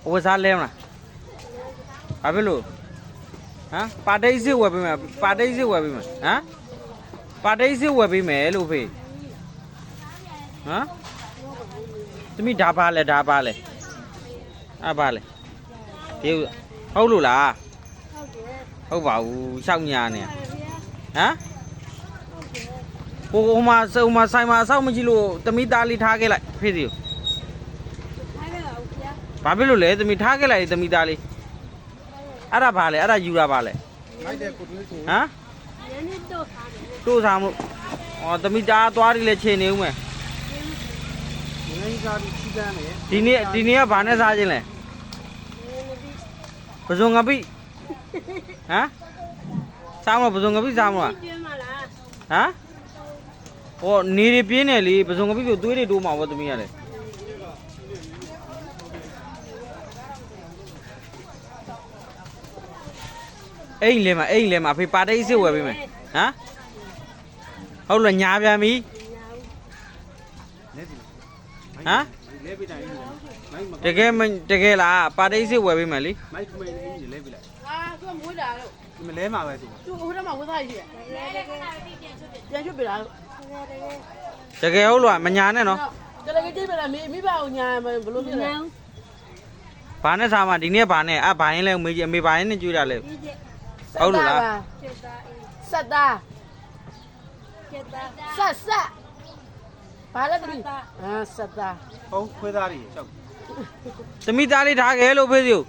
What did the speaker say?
ဝစားလဲမလားဘာဖြစ်လို့ဟမ်ပါတိတ်စစ်ဝယ်ပေးမယ်ပါတိတ်စစ်ဝယ်ပေးမယ်ဟမ်ပါတိတ်စစ်ဝယ်ပေးမယ်လို့ဖေဟမ်သမီးဒါပါလဲဒါပါလဲအပါလဲဒီဟုတ်လို့လားဟုတ်ပါဘူးရှောက်ညာနေဟမ်ဟိုမှာဆိုင်မှာစောက်မကြည့်လို့သမီးသားလေးထားခဲ့လိုက်ဖေးစီဘာဖြစ်လို့လဲသမီးထားခဲ့လိုက်သမီးသားလေးအဲ့ဒါဘာလဲအဲ့ဒါယူတာဘာလဲမိုက်တဲ့ကိုတွေးကိုဟမ်ညနေတို့စားမို့ဩသမီးသားသွားပြီးလဲချိန်နေဦးမယ်ငင်းစားပြီးချီးတန်းတယ်ဒီနေ့ကဘာနဲ့စားခြင်းလဲပဇွန်ငပိဟမ်စားမပဇွန်ငပိစားမလားဟမ်ဟောနေရပြင်းနေလေပဇွန်ငပိကိုသွေးတွေတိုးမှာပေါ့သမီးကလည်းအိမ်လဲမှာဖေးပါတိတ်စစ်ဝယ်ပေးမယ်ဟမ်ဟုတ်လားညာပြန်ပြီဟမ်တကယ်လားပါတိတ်စစ်ဝယ်ပေးမယ်လေမိုက်ခမဲလေးလဲပေးလိုက်သူကမွေးတာလို့ဒီမလဲမှာပဲသူဟိုထဲမှာဝတ်သားရှိတယ်ပြန်ရွတ်ပြလာလို့တကယ်ဟုတ်လားမညာနဲ့နော်ကလေးကကြည့်ပြလာမိဘကိုညာဘယ်လိုဖြစ်လဲဘာနဲ့စားမှာဒီနေ့ဘာနဲ့အဘာရင်လဲမေးကြည့်အမေဘာရင်နဲ့ကြွေးတာလဲဟုတ်လို့လားဆက်သားဆက်ဘာလဲသမီးဆက်သားဟုတ်ခွေးသားတွေကြောက်သမီးသားလေးထားခဲ့လို့ဖေးစီကို